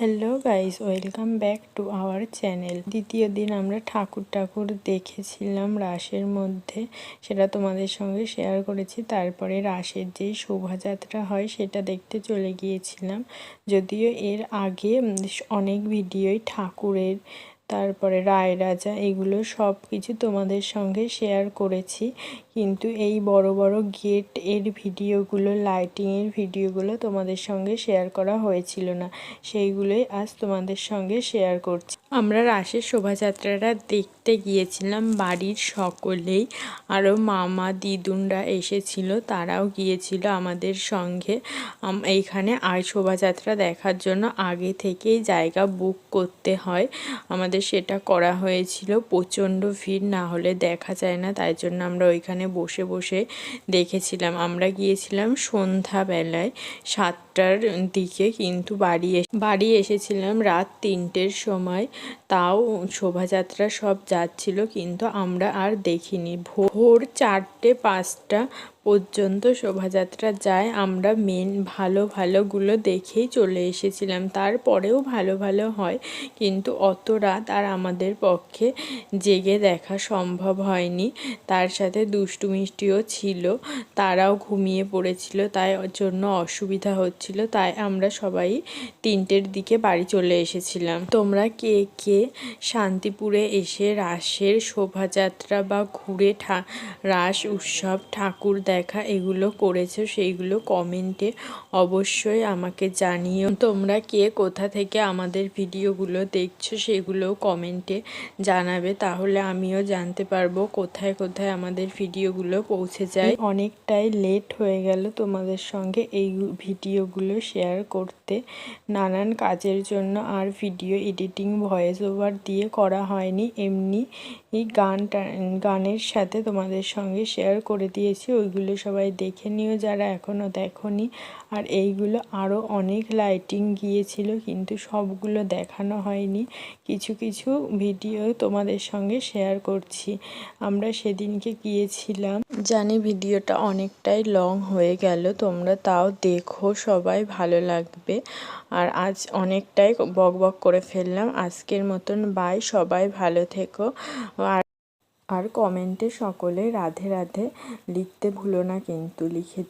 Hello guys, welcome back to our channel. দ্বিতীয় দিন আমরা ঠাকুর দেখেছিলাম রাসের মধ্যে, সেটা তোমাদের সঙ্গে শেয়ার করেছি। তারপরে রাসের যেই শোভাযাত্রা হয় সেটা দেখতে চলে গিয়েছিলাম। যদিও এর আগে অনেক ভিডিওই ঠাকুরের, তারপরে রায় রাজা, এগুলো সব কিছু তোমাদের সঙ্গে শেয়ার করেছি, কিন্তু এই বড় বড় গেট এর ভিডিওগুলো, লাইটিংয়ের ভিডিওগুলো তোমাদের সঙ্গে শেয়ার করা হয়েছিল না। সেইগুলোই আজ তোমাদের সঙ্গে শেয়ার করছি। আমরা রাসের শোভাযাত্রাটা দেখতে গিয়েছিলাম বাড়ির সকলেই, আরও মামা দিদুনরা এসেছিল, তারাও গিয়েছিল আমাদের সঙ্গে। এইখানে শোভাযাত্রা দেখার জন্য আগে থেকেই জায়গা বুক করতে হয়, আমাদের সেটা করা হয়েছিল। প্রচণ্ড ভিড়, না হলে দেখা যায় না, তাই জন্য আমরা ওইখানে বসে বসে দেখেছিলাম। আমরা গিয়েছিলাম সন্ধ্যাবেলায় 7টার দিকে, কিন্তু বাড়ি এসেছিলাম রাত 3টের সময়। তাও শোভাযাত্রা সব যাচ্ছিল, কিন্তু আমরা আর দেখিনি। ভোর 4টে-5টা পর্যন্ত শোভাযাত্রা যায়। আমরা ভালোগুলো দেখেই চলে এসেছিলাম। তারপরেও ভালো হয়, কিন্তু অত রাত আর আমাদের পক্ষে জেগে দেখা সম্ভব হয়নি। তার সাথে দুষ্টু মিষ্টিও ছিল, তারাও ঘুমিয়ে পড়েছিল, তাই জন্য অসুবিধা হচ্ছিল। তাই আমরা সবাই 3টের দিকে বাড়ি চলে এসেছিলাম। তোমরা কে কে শান্তিপুরে এসে রাসের শোভাযাত্রা বা ঘুরে রাস উৎসব, ঠাকুর দেখা এগুলো করেছো, সেইগুলো কমেন্টে অবশ্যই আমাকে জানিও। তোমরা কে কোথা থেকে আমাদের ভিডিওগুলো দেখছো সেগুলোও কমেন্টে জানাবে, তাহলে আমিও জানতে পারবো কোথায় কোথায় আমাদের ভিডিওগুলো পৌঁছে যায়। অনেকটাই লেট হয়ে গেল তোমাদের সঙ্গে এই ভিডিওগুলো শেয়ার করতে, নানান কাজের জন্য আর ভিডিও এডিটিং ভয়েস ওভার দিয়ে করা হয়নি। এমনি এই গানের সাথে তোমাদের সঙ্গে শেয়ার করে দিয়েছি, ওইগুলো সবাই দেখে নিও যারা এখনও দেখোনি। আর এইগুলো আরও অনেক লাইটিং গিয়েছিল, কিন্তু সবগুলো দেখানো হয়নি, কিছু কিছু ভিডিও তোমাদের সঙ্গে শেয়ার করছি। আমরা সেদিনকে গিয়েছিলাম, জানি ভিডিওটা অনেকটাই লং হয়ে গেল, তোমরা তাও দেখো, সবাই ভালো লাগবে। আর আজ অনেকটাই বক করে ফেললাম। আজকের মতন বাই, সবাই ভালো থেকো। আর কমেন্টে সকলে রাধে রাধে লিখতে ভুলো না, কিন্তু লিখে দিও।